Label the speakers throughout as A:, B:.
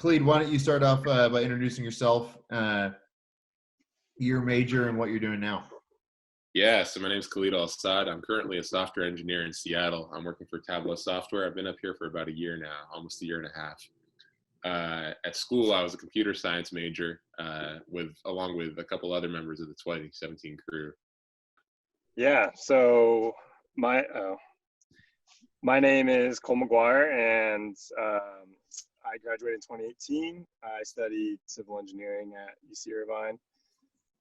A: Khalid, why don't you start off by introducing yourself, your major, and what you're doing now?
B: Yeah, so my name is Khalid Al-Assad. I'm currently a software engineer in Seattle. I'm working for Tableau Software. I've been up here for about a year now, almost a year and a half. At school, I was a computer science major along with a couple other members of the 2017 crew.
C: Yeah, so my name is Cole McGuire, and I graduated in 2018. I studied civil engineering at UC Irvine.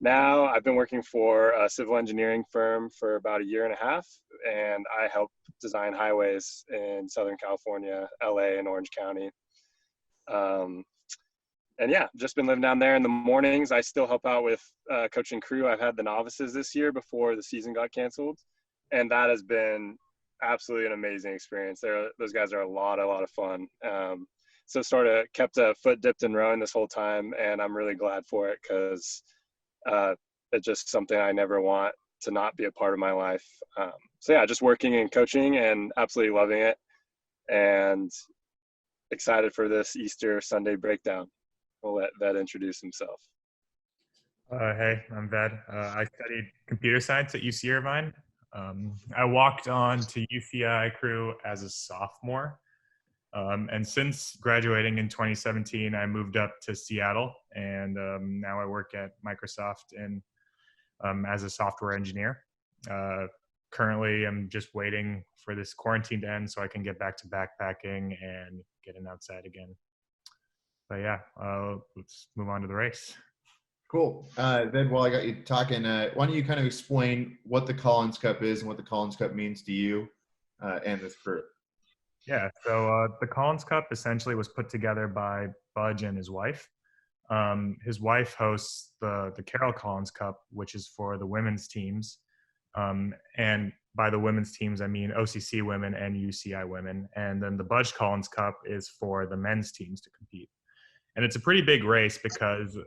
C: Now I've been working for a civil engineering firm for about a year and a half, and I help design highways in Southern California, LA, and Orange County. And yeah, just been living down there in the mornings. I still help out with coaching crew. I've had the novices this year before the season got canceled, and that has been absolutely an amazing experience. Those guys are a lot of fun. So sort of kept a foot dipped in rowing this whole time, and I'm really glad for it because it's just something I never want to not be a part of my life. So yeah, just working and coaching and absolutely loving it, and excited for this Easter Sunday breakdown. We'll let Ved introduce himself.
D: Hey, I'm Ved. I studied computer science at UC Irvine. I walked on to UCI crew as a sophomore. And since graduating in 2017, I moved up to Seattle, and now I work at Microsoft as a software engineer. Currently, I'm just waiting for this quarantine to end so I can get back to backpacking and getting outside again. But yeah, let's move on to the race.
A: Cool. Then while I got you talking, why don't you kind of explain what the Collins Cup is and what the Collins Cup means to you and this crew?
D: Yeah, so the Collins Cup essentially was put together by Budge and his wife. His wife hosts the Carol Collins Cup, which is for the women's teams. And by the women's teams, I mean OCC women and UCI women. And then the Budge Collins Cup is for the men's teams to compete. And it's a pretty big race because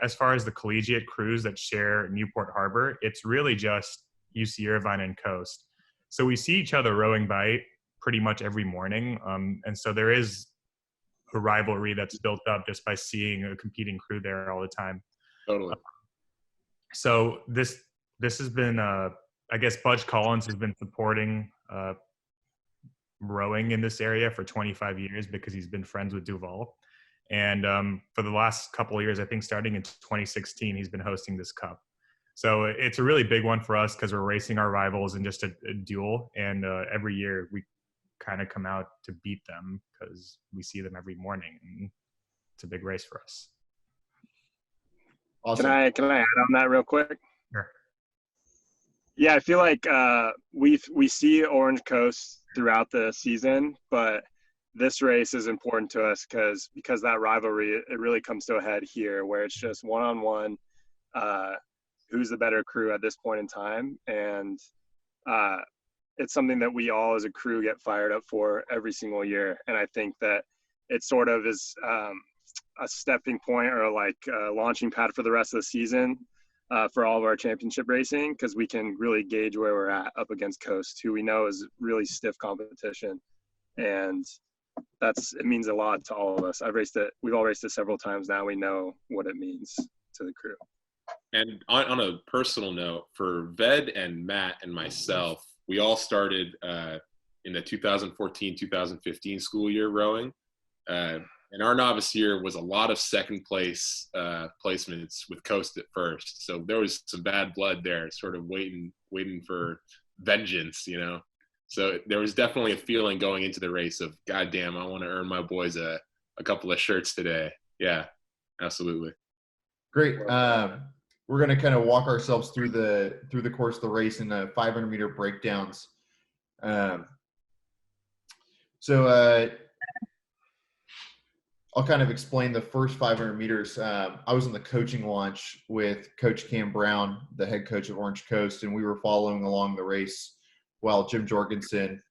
D: as far as the collegiate crews that share Newport Harbor, it's really just UC Irvine and Coast. So we see each other rowing by pretty much every morning. And so there is a rivalry that's built up just by seeing a competing crew there all the time.
B: Totally.
D: So this has been, I guess Budge Collins has been supporting rowing in this area for 25 years because he's been friends with Duval. And for the last couple of years, I think starting in 2016, he's been hosting this cup. So it's a really big one for us because we're racing our rivals in just a duel. And every year we kind of come out to beat them because we see them every morning. And it's a big race for us.
A: Awesome.
C: Can I add on that real quick?
D: Sure.
C: Yeah, I feel like we see Orange Coast throughout the season, but this race is important to us because that rivalry, it really comes to a head here where it's just one-on-one, who's the better crew at this point in time. And it's something that we all as a crew get fired up for every single year. And I think that it sort of is a stepping point or like a launching pad for the rest of the season for all of our championship racing, because we can really gauge where we're at up against Coast, who we know is really stiff competition. And it means a lot to all of us. We've all raced it several times now. We know what it means to the crew.
B: And on a personal note, for Ved and Matt and myself, we all started in the 2014-2015 school year rowing. And our novice year was a lot of second place placements with Coast at first. So there was some bad blood there, sort of waiting for vengeance, you know. So there was definitely a feeling going into the race of, God damn, I want to earn my boys a couple of shirts today. Yeah, absolutely. Great.
A: We're going to kind of walk ourselves through the course of the race in the 500-meter breakdowns. So I'll kind of explain the first 500 meters. I was on the coaching launch with Coach Cam Brown, the head coach of Orange Coast, and we were following along the race while Jim Jorgensen,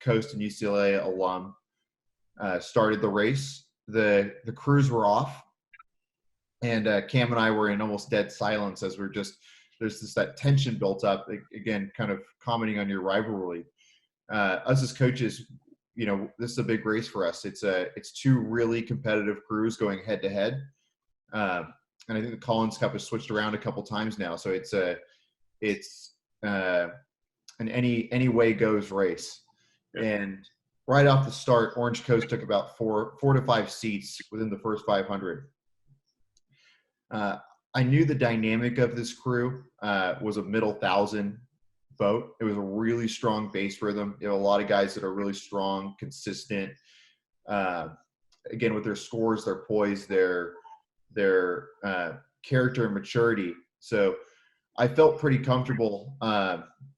A: Coast and UCLA alum, started the race. The crews were off, and Cam and I were in almost dead silence as there's that tension built up, again, kind of commenting on your rivalry. Us as coaches, this is a big race for us. It's two really competitive crews going head to head. And I think the Collins Cup has switched around a couple times now. So it's an any way goes race. Yeah. And right off the start, Orange Coast took about four to five seats within the first 500. I knew the dynamic of this crew was a middle 1,000 boat. It was a really strong base rhythm. You have a lot of guys that are really strong, consistent. Again, with their scores, their poise, their character and maturity. So I felt pretty comfortable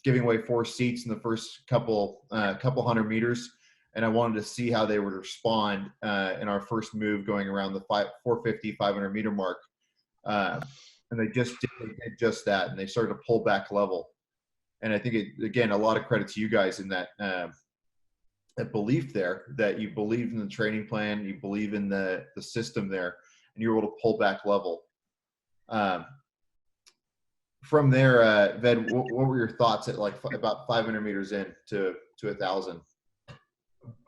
A: giving away 4 seats in the first couple hundred meters, and I wanted to see how they would respond in our first move going around the 450, 500 meter mark. And they did just that, and they started to pull back level. And I think, again, a lot of credit to you guys in that belief there, that you believe in the training plan, you believe in the system there, and you were able to pull back level. From there, Ved, what were your thoughts at about 500 meters in to 1,000?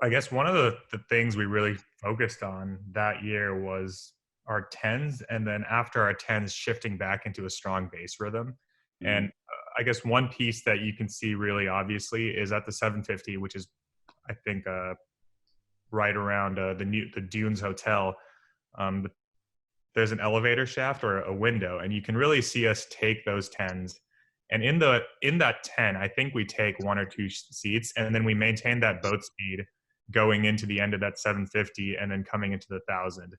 D: I guess one of the things we really focused on that year was our 10s, and then after our 10s, shifting back into a strong base rhythm. Mm-hmm. And I guess one piece that you can see really obviously is at the 750, which is, I think, right around the Dunes Hotel. There's an elevator shaft or a window, and you can really see us take those 10s. And in that 10, I think we take 1 or 2 seats, and then we maintain that boat speed going into the end of that 750 and then coming into the 1,000.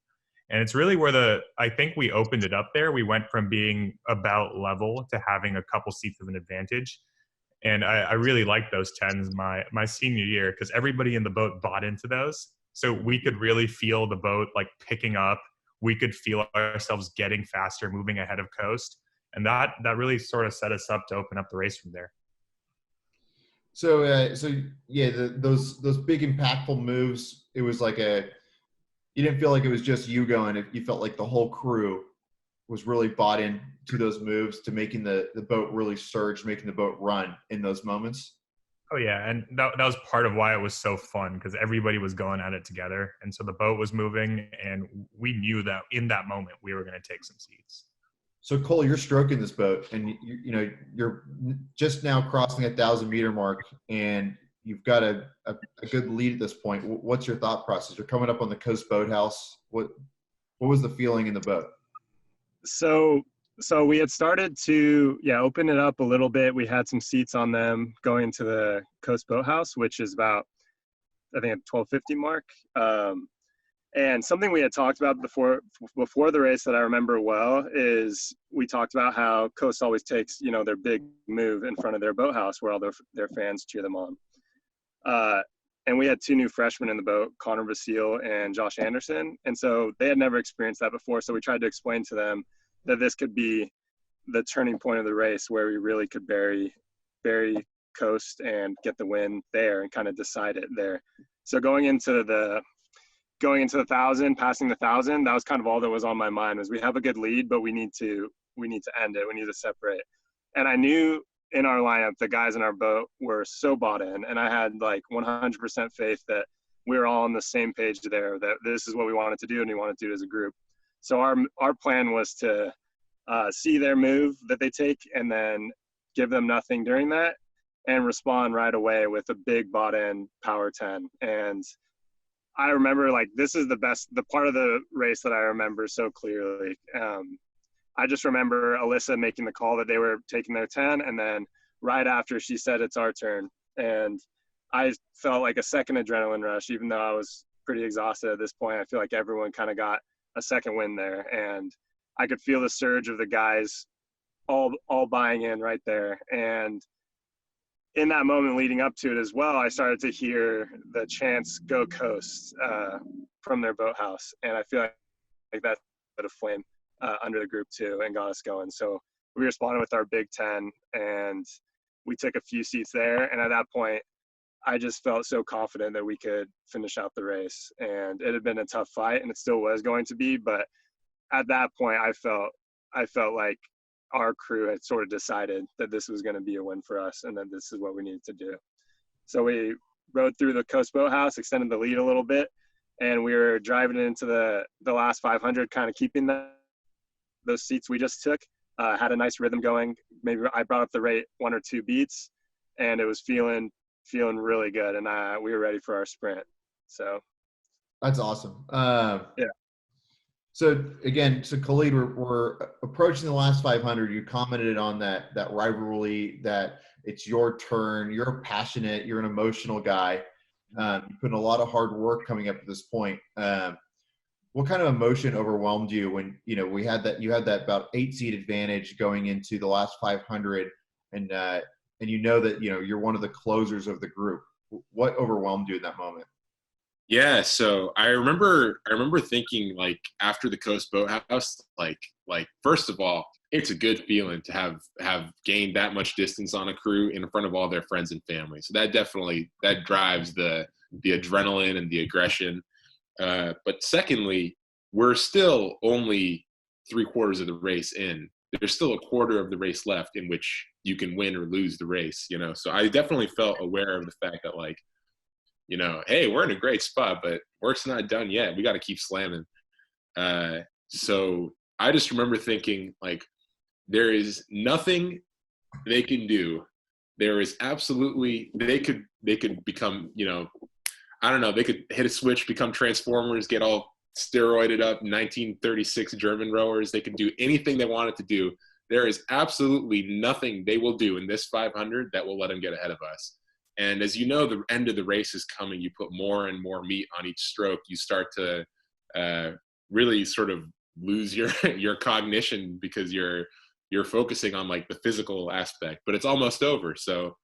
D: And it's really where I think we opened it up there. We went from being about level to having a couple seats of an advantage. And I really liked those 10s my senior year, because everybody in the boat bought into those. So we could really feel the boat like picking up. We could feel ourselves getting faster, moving ahead of coast. And that really sort of set us up to open up the race from there.
A: So yeah, those big impactful moves, it was like you didn't feel like it was just you going. You felt like the whole crew was really bought in to those moves, to making the boat really surge, making the boat run in those moments.
D: Oh yeah, and that was part of why it was so fun, because everybody was going at it together, and so the boat was moving, and we knew that in that moment we were going to take some seats.
A: So Cole, you're stroking this boat, and you're just now crossing 1,000 meter mark, and you've got a good lead at this point. What's your thought process? You're coming up on the Coast Boathouse. What was the feeling in the boat?
C: So we had started to open it up a little bit. We had some seats on them going into the Coast Boathouse, which is about, I think, at 1250 mark. And something we had talked about before the race that I remember well is we talked about how Coast always takes, their big move in front of their boathouse where all their fans cheer them on. And we had 2 new freshmen in the boat, Connor Vasile and Josh Anderson. And so they had never experienced that before. So we tried to explain to them that this could be the turning point of the race where we really could bury Coast and get the win there and kind of decide it there. So going into the 1,000, passing the 1,000, that was kind of all that was on my mind, was we have a good lead, but we need to end it. We need to separate. And I knew in our lineup, the guys in our boat were so bought in, and I had like 100% faith that we were all on the same page there, that this is what we wanted to do, and we wanted to do it as a group. So our plan was to see their move that they take and then give them nothing during that and respond right away with a big bought in power 10. And I remember, like, this is the part of the race that I remember so clearly. I just remember Alyssa making the call that they were taking their 10, and then right after she said it's our turn. And I felt like a second adrenaline rush, even though I was pretty exhausted at this point. I feel like everyone kind of got a second win there, and I could feel the surge of the guys all buying in right there. And in that moment leading up to it as well, I started to hear the chants "Go Coast" from their boathouse, and I feel like that lit a flame under the group too and got us going. So we responded with our Big 10, and we took a few seats there. And at that point, I just felt so confident that we could finish out the race. And it had been a tough fight, and it still was going to be. But at that point, I felt like our crew had sort of decided that this was going to be a win for us and that this is what we needed to do. So we rode through the Coast Boathouse, extended the lead a little bit, and we were driving into the last 500, kind of keeping those seats we just took. Had a nice rhythm going. Maybe I brought up the rate 1 or 2 beats, and it was feeling really good, and we were ready for our sprint. So
A: that's awesome.
C: Yeah.
A: So again, Khalid, we're approaching the last 500. You commented on that rivalry, that it's your turn. You're passionate. You're an emotional guy. You put in a lot of hard work coming up to this point. What kind of emotion overwhelmed you when you had that about 8 seed advantage going into the last 500, and you know that you're one of the closers of the group? What overwhelmed you in that moment?
B: Yeah, so I remember thinking, like, after the Coast Boathouse, like first of all, it's a good feeling to have gained that much distance on a crew in front of all their friends and family. So that drives the adrenaline and the aggression. But secondly, we're still only 3/4 of the race in. There's still a quarter of the race left in which you can win or lose the race, So I definitely felt aware of the fact that, like, hey, we're in a great spot, but work's not done yet. We got to keep slamming. So I just remember thinking, like, there is nothing they can do. There is absolutely, they could become, I don't know, they could hit a switch, become Transformers, get all steroided up 1936 German rowers. They could do anything they wanted to do. There is absolutely nothing they will do in this 500 that will let them get ahead of us. And as you know, the end of the race is coming. You put more and more meat on each stroke. You start to really sort of lose your cognition because you're focusing on, like, the physical aspect. But it's almost over. So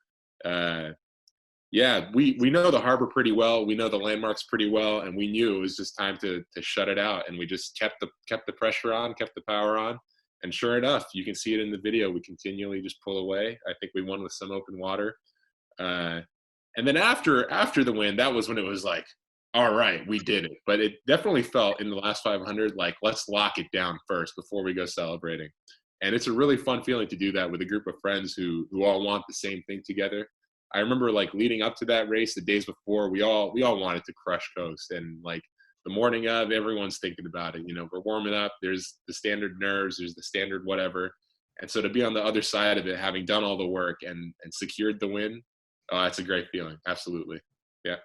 B: yeah, we know the harbor pretty well. We know the landmarks pretty well, and we knew it was just time to shut it out. And we just kept the pressure on, kept the power on. And sure enough, you can see it in the video. We continually just pull away. I think we won with some open water. And then after the win, that was when it was like, all right, we did it. But it definitely felt in the last 500 like, let's lock it down first before we go celebrating. And it's a really fun feeling to do that with a group of friends who all want the same thing together. I remember, like, leading up to that race, the days before, we all wanted to crush Coast, and, like, the morning of, everyone's thinking about it. We're warming up. There's the standard nerves. There's the standard whatever. And so to be on the other side of it, having done all the work and secured the win, it's a great feeling. Absolutely. Yeah.